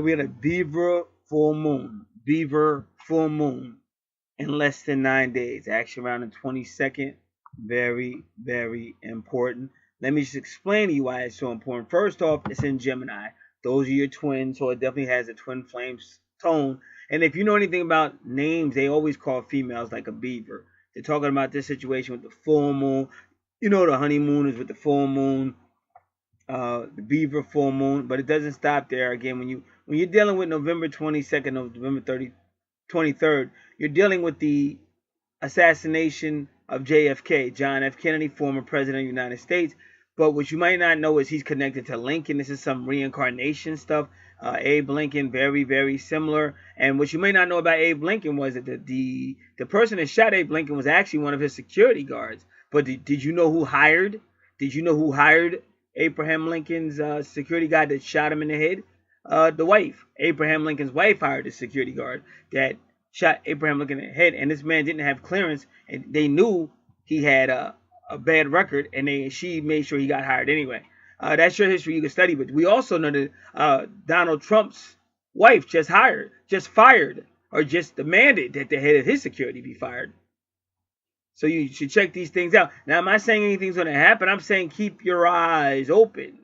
We had a Beaver full moon. Beaver full moon in less than 9 days. Actually, around the 22nd. Very, very important. Let me just explain to you why it's so important. First off, it's in Gemini. Those are your twins, so it definitely has a twin flames tone. And if you know anything about names, they always call females like a beaver. They're talking about this situation with the full moon. You know, the honeymoon is with the full moon, the Beaver full moon, but it doesn't stop there. Again, when you're dealing with November 22nd or November 23rd, you're dealing with the assassination of JFK, John F. Kennedy, former president of the United States. But what you might not know is he's connected to Lincoln. This is some reincarnation stuff. Abe Lincoln, very, very similar. And what you may not know about Abe Lincoln was that the person that shot Abe Lincoln was actually one of his security guards. But did you know who hired? Did you know who hired Abraham Lincoln's security guard that shot him in the head? The wife. Abraham Lincoln's wife hired a security guard that shot Abraham Lincoln in the head, and this man didn't have clearance, and they knew he had a bad record, and she made sure he got hired anyway. That's your history you can study, but we also know that Donald Trump's wife just fired, or just demanded that the head of his security be fired. So you should check these things out. Now, I'm not saying anything's going to happen. I'm saying keep your eyes open.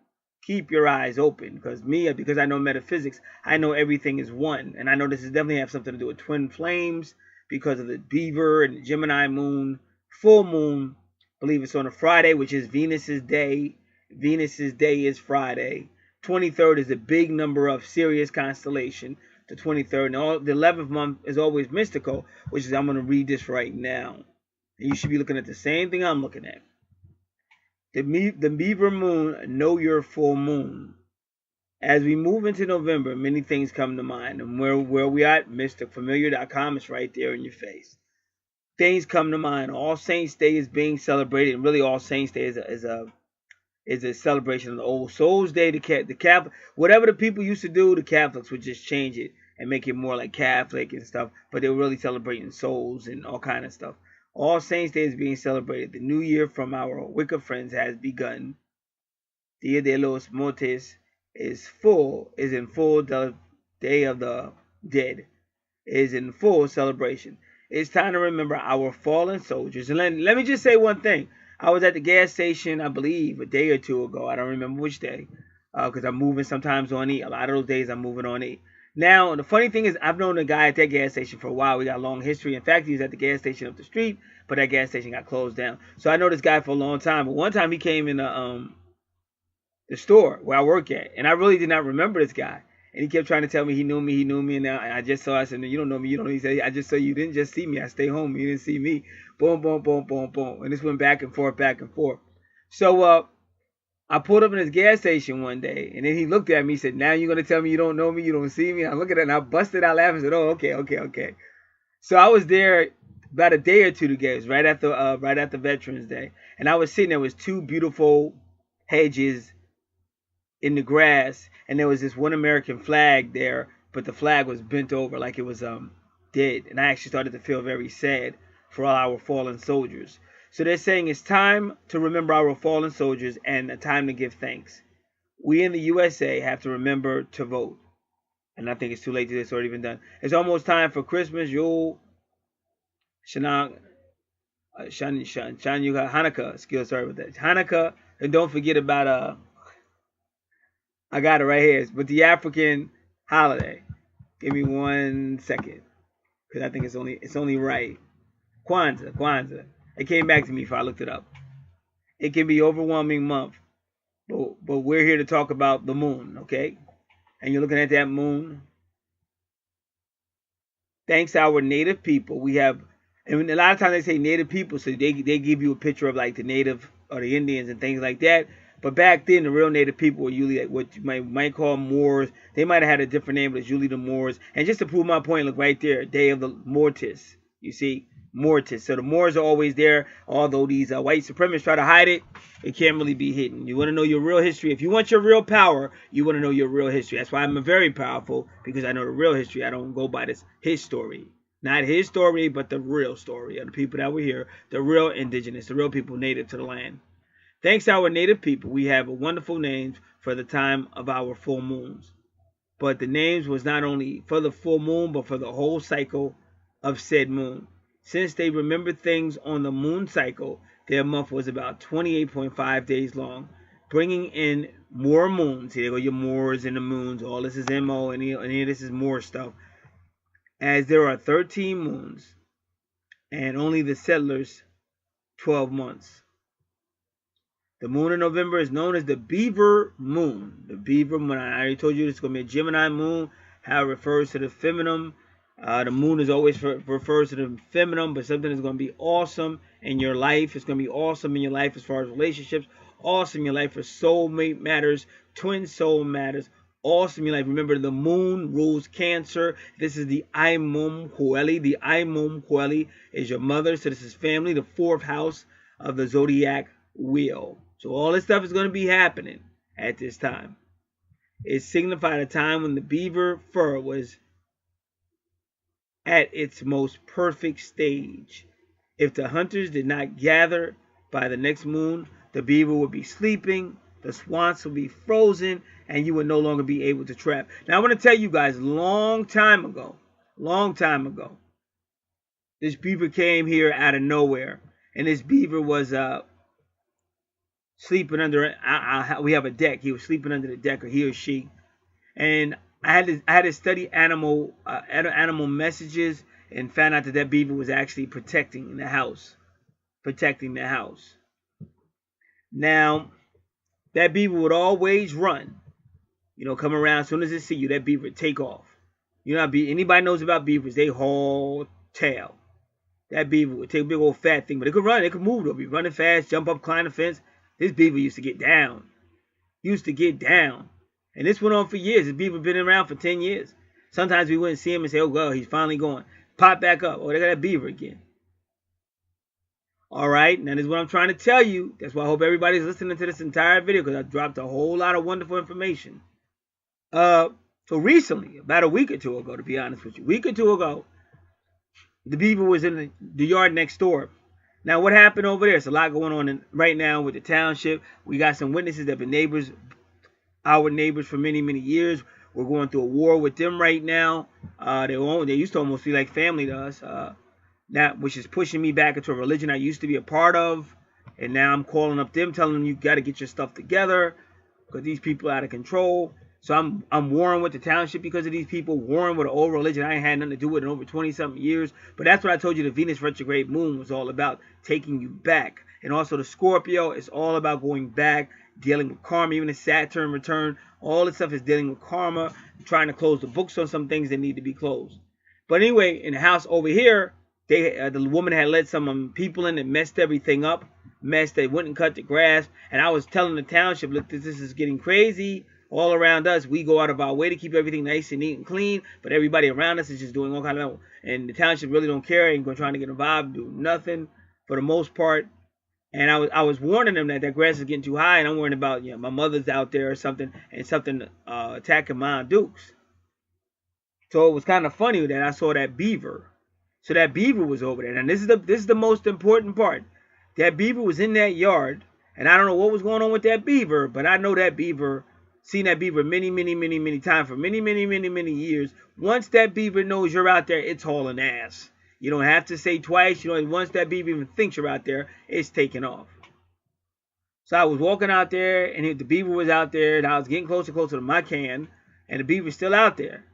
Keep your eyes open. Because I know metaphysics, I know everything is one. And I know this is definitely have something to do with twin flames because of the Beaver and the Gemini moon. Full moon, I believe it's on a Friday, which is Venus's day. Venus's day is Friday. 23rd is a big number of Sirius constellation. The 23rd. And the 11th month is always mystical, which is, I'm going to read this right now. And you should be looking at the same thing I'm looking at. The Beaver moon, know your full moon. As we move into November, many things come to mind. And where we at, mysticfamiliar.com is right there in your face. Things come to mind. All Saints Day is being celebrated, and really All Saints Day is a celebration of the Old Souls Day. The Catholic, whatever the people used to do, the Catholics would just change it and make it more like Catholic and stuff. But they were really celebrating souls and all kind of stuff. All Saints Day is being celebrated. The new year from our Wicca friends has begun. Dia de los Muertos is in full. The Day of the Dead is in full celebration. It's time to remember our fallen soldiers. And let me just say one thing. I was at the gas station, I believe, a day or two ago. I don't remember which day, because I'm moving sometimes on E. A lot of those days I'm moving on E. Now, the funny thing is, I've known a guy at that gas station for a while. We got a long history. In fact, he was at the gas station up the street, but that gas station got closed down. So I know this guy for a long time. But one time he came in the store where I work at, and I really did not remember this guy. And he kept trying to tell me he knew me, and now I just saw. I said, you don't know me, you don't know me. He said, I just saw you. Didn't just see me. I stay home. You didn't see me. Boom, boom, boom, boom, boom. And this went back and forth, back and forth. So I pulled up in his gas station one day, and then he looked at me. He said, now you're going to tell me you don't know me, you don't see me? I look at it, and I busted out laughing and said, oh, okay. So I was there about a day or two ago, right after Veterans Day. And I was sitting there with two beautiful hedges in the grass, and there was this one American flag there, but the flag was bent over like it was dead. And I actually started to feel very sad for all our fallen soldiers. So they're saying it's time to remember our fallen soldiers and a time to give thanks. We in the USA have to remember to vote. And I think it's too late to do. It's already been done. It's almost time for Christmas, Yule, Hanukkah, sorry about that. Hanukkah, and don't forget about I got it right here. But the African holiday. Give me 1 second, because I think it's only right. Kwanzaa. It came back to me before I looked it up. It can be overwhelming month, but we're here to talk about the moon, okay? And you're looking at that moon. Thanks to our native people, we have, and a lot of times they say native people, so they give you a picture of like the native or the Indians and things like that. But back then, the real native people were usually like what you might call Moors. They might have had a different name, but it's usually the Moors. And just to prove my point, look right there, Day of the Mortis. You see, Mortis. So the Moors are always there, although these white supremacists try to hide it. It can't really be hidden. You want to know your real history. If you want your real power, you want to know your real history. That's why I'm very powerful, because I know the real history. I don't go by his story. Not his story, but the real story of the people that were here, the real indigenous, the real people native to the land. Thanks to our native people, we have a wonderful name for the time of our full moons. but the names was not only for the full moon, but for the whole cycle of said moon. Since they remembered things on the moon cycle, their month was about 28.5 days long, bringing in more moons. Here go your Moors and the moons. All this is MO, and any of this is more stuff. As there are 13 moons, and only the settlers 12 months. The moon in November is known as the Beaver Moon. The Beaver Moon. I already told you it's going to be a Gemini moon. How it refers to the feminine. The moon is always refers to the feminine, but something is going to be awesome in your life. It's going to be awesome in your life as far as relationships. Awesome in your life for soulmate matters, twin soul matters. Awesome in your life. Remember, the moon rules Cancer. This is the Imum Coeli. The Imum Coeli is your mother. So this is family, the fourth house of the zodiac wheel. So all this stuff is going to be happening at this time. It signified a time when the beaver fur was at its most perfect stage. If the hunters did not gather by the next moon, the beaver would be sleeping, the swamps would be frozen, and you would no longer be able to trap. Now I want to tell you guys, long time ago, this beaver came here out of nowhere, and this beaver was sleeping under. We have a deck. He was sleeping under the deck, or he or she, and I had to study animal messages, and found out that beaver was actually protecting the house. Now, that beaver would always run. Come around as soon as it see you, that beaver would take off. Anybody knows about beavers, they haul tail. That beaver would take a big old fat thing, but it could run, it could move. They'll be running fast, jump up, climb the fence. This beaver used to get down. And this went on for years. This beaver been around for 10 years. Sometimes we wouldn't see him and say, oh, well, he's finally going. Pop back up. Oh, they got that beaver again. All right. Now, this is what I'm trying to tell you. That's why I hope everybody's listening to this entire video, because I dropped a whole lot of wonderful information. So recently, about a week or two ago, to be honest with you, the beaver was in the yard next door. Now, what happened over there? There's a lot going on right now with the township. We got some witnesses that have been our neighbors for many, many years. We're going through a war with them right now. They used to almost be like family to us. Which is pushing me back into a religion I used to be a part of. And now I'm calling up them, telling them you got to get your stuff together, because these people are out of control. So I'm warring with the township because of these people, warring with an old religion I ain't had nothing to do with in over 20-something years. But that's what I told you the Venus retrograde moon was all about, taking you back. And also the Scorpio is all about going back, dealing with karma. Even the Saturn return, all this stuff is dealing with karma, trying to close the books on some things that need to be closed. But anyway, in the house over here, the woman had let some people in that messed everything up. They wouldn't cut the grass. And I was telling the township, look, this is getting crazy. All around us, we go out of our way to keep everything nice and neat and clean, but everybody around us is just doing all kind of, and the township really don't care, ain't trying to get involved, do nothing for the most part. And I was warning them that grass is getting too high, and I'm worrying about my mother's out there or something, and something attacking my dukes. So it was kind of funny that I saw that beaver. So that beaver was over there, and this is the most important part. That beaver was in that yard, and I don't know what was going on with that beaver, but I know that beaver. Seen that beaver many times for many years. Once that beaver knows you're out there, it's hauling ass. You don't have to say twice. Once that beaver even thinks you're out there, it's taking off. So I was walking out there, and the beaver was out there, and I was getting closer to my can, and the beaver's still out there.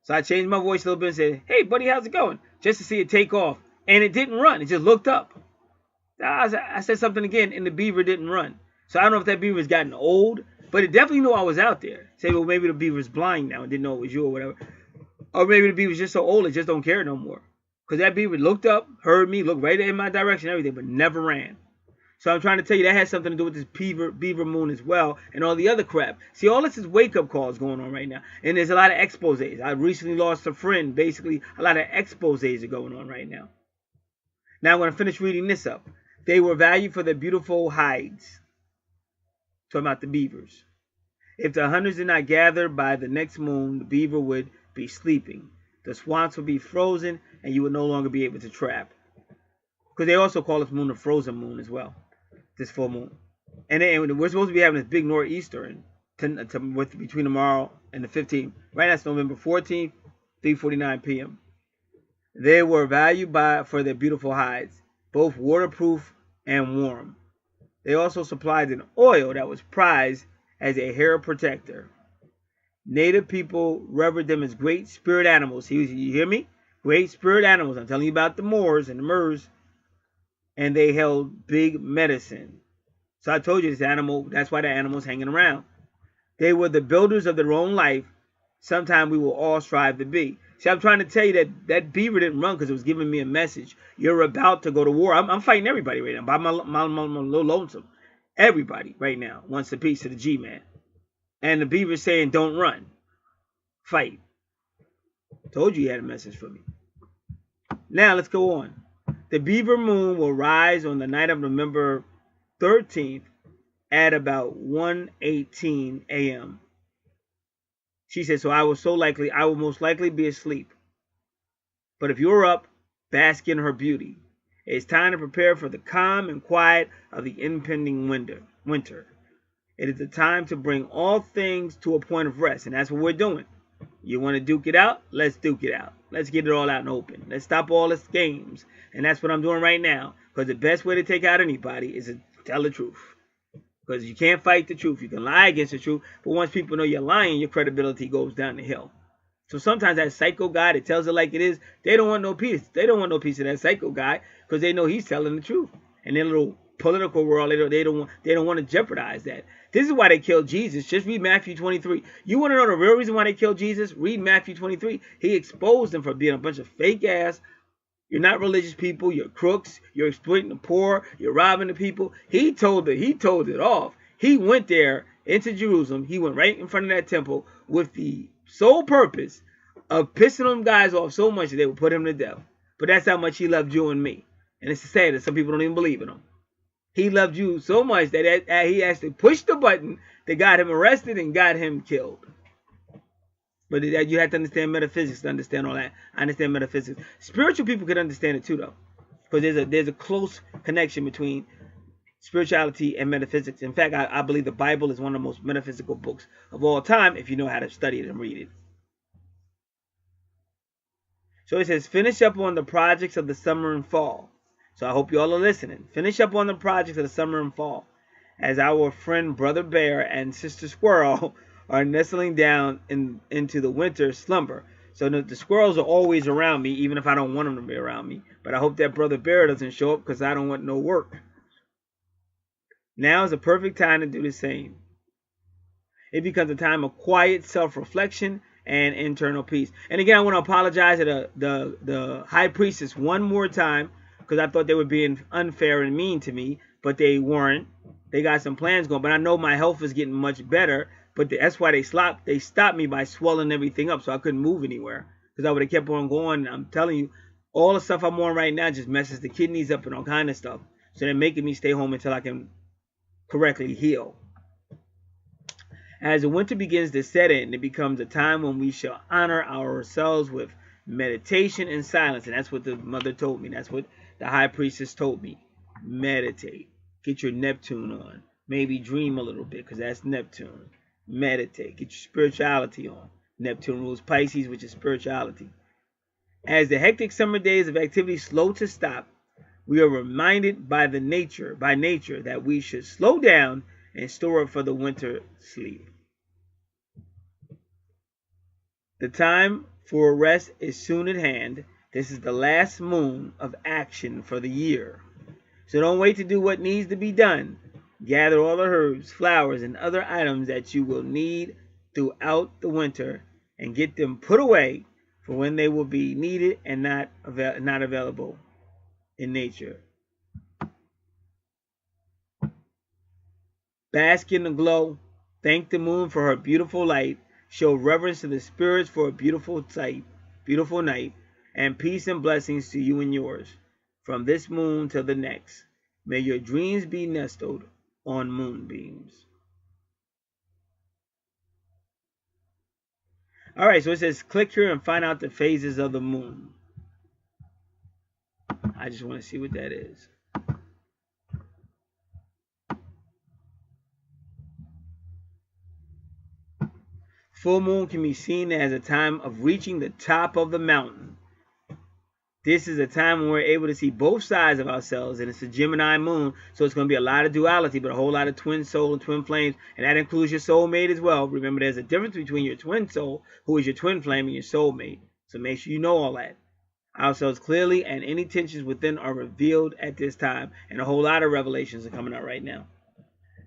So I changed my voice a little bit and said, hey, buddy, how's it going? Just to see it take off. And it didn't run. It just looked up. I said something again, and the beaver didn't run. So I don't know if that beaver's gotten old, but it definitely knew I was out there. Say, well, maybe the beaver's blind now and didn't know it was you or whatever. Or maybe the beaver's just so old it just don't care no more. Because that beaver looked up, heard me, looked right in my direction, everything, but never ran. So I'm trying to tell you that has something to do with this beaver moon as well, and all the other crap. See, all this is wake-up calls going on right now. And there's a lot of exposés. I recently lost a friend. Basically, a lot of exposés are going on right now. Now I'm going to finish reading this up. They were valued for their beautiful hides. Talking about the beavers. If the hunters did not gather by the next moon, the beaver would be sleeping. The swamps would be frozen, and you would no longer be able to trap. Because they also call this moon the frozen moon as well. This full moon. And we're supposed to be having this big nor'easter. And between tomorrow and the 15th. Right now it's November 14th, 3:49 p.m. They were valued for their beautiful hides, both waterproof and warm. They also supplied an oil that was prized as a hair protector. Native people revered them as great spirit animals. You hear me? Great spirit animals. I'm telling you about the Moors and the Moors. And they held big medicine. So I told you this animal, that's why the animal's hanging around. They were the builders of their own life. Sometime we will all strive to be. See, I'm trying to tell you that beaver didn't run because it was giving me a message. You're about to go to war. I'm fighting everybody right now. By my little lonesome. Everybody right now wants a piece of the G-Man. And the beaver's saying, don't run. Fight. Told you had a message for me. Now let's go on. The Beaver Moon will rise on the night of November 13th at about 1:18 a.m. She said, so I will most likely be asleep. But if you're up, bask in her beauty. It's time to prepare for the calm and quiet of the impending winter. It is the time to bring all things to a point of rest, and that's what we're doing. You want to duke it out? Let's duke it out. Let's get it all out and open. Let's stop all this games. And that's what I'm doing right now. Because the best way to take out anybody is to tell the truth. Because you can't fight the truth. You can lie against the truth. But once people know you're lying, your credibility goes down the hill. So sometimes that psycho guy that tells it like it is, they don't want no peace. They don't want no piece of that psycho guy because they know he's telling the truth. And their little political world, they don't want to jeopardize that. This is why they killed Jesus. Just read Matthew 23. You want to know the real reason why they killed Jesus? Read Matthew 23. He exposed them for being a bunch of fake ass. You're not religious people. You're crooks. You're exploiting the poor. You're robbing the people. He told it off. He went there into Jerusalem. He went right in front of that temple with the sole purpose of pissing them guys off so much that they would put him to death. But that's how much he loved you and me. And it's sad that some people don't even believe in him. He loved you so much that he actually pushed the button that got him arrested and got him killed. But you have to understand metaphysics to understand all that. I understand metaphysics. Spiritual people could understand it too, though. Because there's a close connection between spirituality and metaphysics. In fact, I believe the Bible is one of the most metaphysical books of all time if you know how to study it and read it. So it says, finish up on the projects of the summer and fall. So I hope you all are listening. Finish up on the projects of the summer and fall. As our friend Brother Bear and Sister Squirrel are nestling down into the winter slumber. So the squirrels are always around me, even if I don't want them to be around me. But I hope that Brother Bear doesn't show up because I don't want no work. Now is the perfect time to do the same. It becomes a time of quiet self-reflection and internal peace. And again, I want to apologize to the high priestess one more time because I thought they were being unfair and mean to me, but they weren't. They got some plans going, but I know my health is getting much better. But that's why they stopped me by swelling everything up, so I couldn't move anywhere because I would have kept on going. I'm telling you, all the stuff I'm on right now just messes the kidneys up and all kind of stuff. So they're making me stay home until I can correctly heal. As the winter begins to set in, it becomes a time when we shall honor ourselves with meditation and silence. And that's what the mother told me. That's what the high priestess told me. Meditate. Get your Neptune on. Maybe dream a little bit because that's Neptune. Meditate. Get your spirituality on. Neptune rules Pisces, which is spirituality. As the hectic summer days of activity slow to stop, we are reminded by nature that we should slow down and store up for the winter sleep. The time for rest is soon at hand. This is the last moon of action for the year. So don't wait to do what needs to be done. Gather all the herbs, flowers, and other items that you will need throughout the winter and get them put away for when they will be needed and not available in nature. Bask in the glow. Thank the moon for her beautiful light. Show reverence to the spirits for a beautiful night, and peace and blessings to you and yours. From this moon to the next, may your dreams be nestled on moonbeams. All right, so it says click here and find out the phases of the moon. I just want to see what that is. Full moon can be seen as a time of reaching the top of the mountain. This is a time when we're able to see both sides of ourselves, and it's a Gemini moon, so it's going to be a lot of duality, but a whole lot of twin soul and twin flames, and that includes your soulmate as well. Remember, there's a difference between your twin soul, who is your twin flame, and your soulmate, so make sure you know all that. Ourselves clearly, and any tensions within are revealed at this time, and a whole lot of revelations are coming out right now.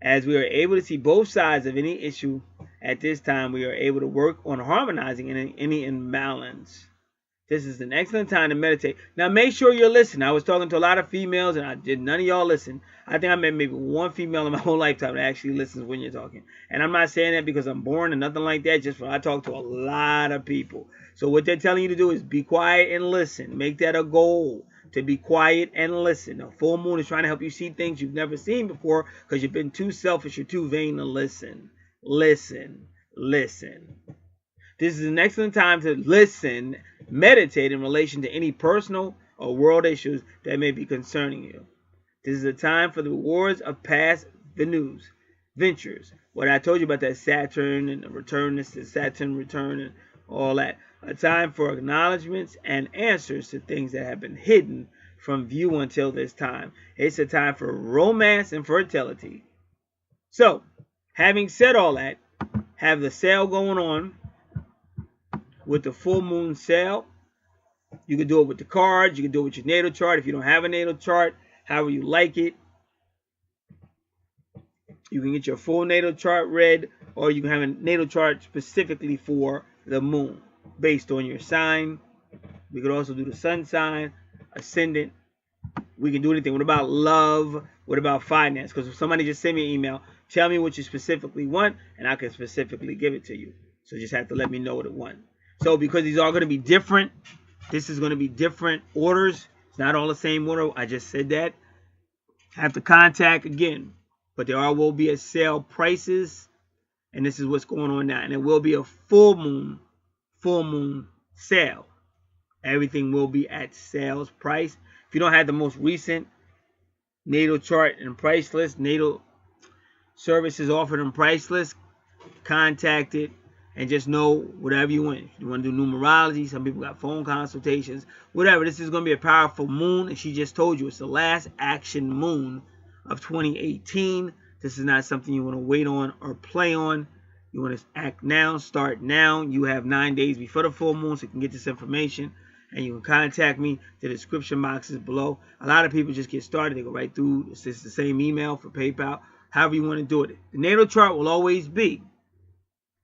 As we are able to see both sides of any issue at this time, we are able to work on harmonizing any imbalance. This is an excellent time to meditate. Now, make sure you're listening. I was talking to a lot of females, and none of y'all listen. I think I met maybe one female in my whole lifetime that actually listens when you're talking. And I'm not saying that because I'm born and nothing like that. Just I talk to a lot of people. So what they're telling you to do is be quiet and listen. Make that a goal, to be quiet and listen. A full moon is trying to help you see things you've never seen before because you've been too selfish or too vain to listen. Listen. Listen. This is an excellent time to listen, meditate in relation to any personal or world issues that may be concerning you. This is a time for the rewards of past ventures. What I told you about that Saturn and the return, this is Saturn return and all that. A time for acknowledgments and answers to things that have been hidden from view until this time. It's a time for romance and fertility. So, having said all that, have the sale going on with the full moon sale. You can do it with the cards. You can do it with your natal chart. If you don't have a natal chart, however you like it. You can get your full natal chart read, or you can have a natal chart specifically for the moon based on your sign. We could also do the sun sign, ascendant. We can do anything. What about love? What about finance? Because if somebody just send me an email, tell me what you specifically want, and I can specifically give it to you. So just have to let me know what it wants. So because these are going to be different, this is going to be different orders. It's not all the same order. I just said that. Have to contact again. But there will be a sale prices. And this is what's going on now. And it will be a full moon sale. Everything will be at sales price. If you don't have the most recent natal chart and price list, natal services offered and price list, contact it. And just know whatever you want. If you want to do numerology, some people got phone consultations, whatever. This is going to be a powerful moon. And she just told you it's the last action moon of 2018. This is not something you want to wait on or play on. You want to act now, start now. You have 9 days before the full moon so you can get this information. And you can contact me. The description box is below. A lot of people just get started. They go right through. It's the same email for PayPal. However you want to do it. The natal chart will always be.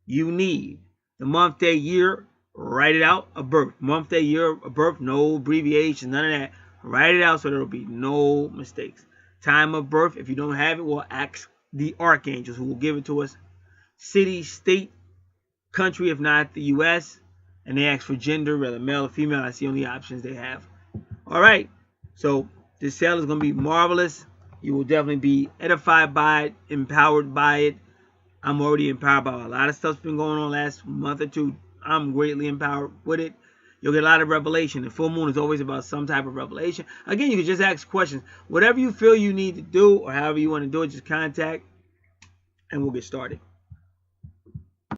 You need the month, day, year, write it out, of birth. Month, day, year of birth, no abbreviation, none of that. Write it out so there will be no mistakes. Time of birth, if you don't have it, we'll ask the archangels who will give it to us. City, state, country, if not the U.S. And they ask for gender, whether male or female. That's the only options they have. All right. So this sale is going to be marvelous. You will definitely be edified by it, empowered by it. I'm already empowered by a lot of stuff's been going on last month or two. I'm greatly empowered with it. You'll get a lot of revelation. The full moon is always about some type of revelation. Again, you can just ask questions. Whatever you feel you need to do or however you want to do it, just contact and we'll get started.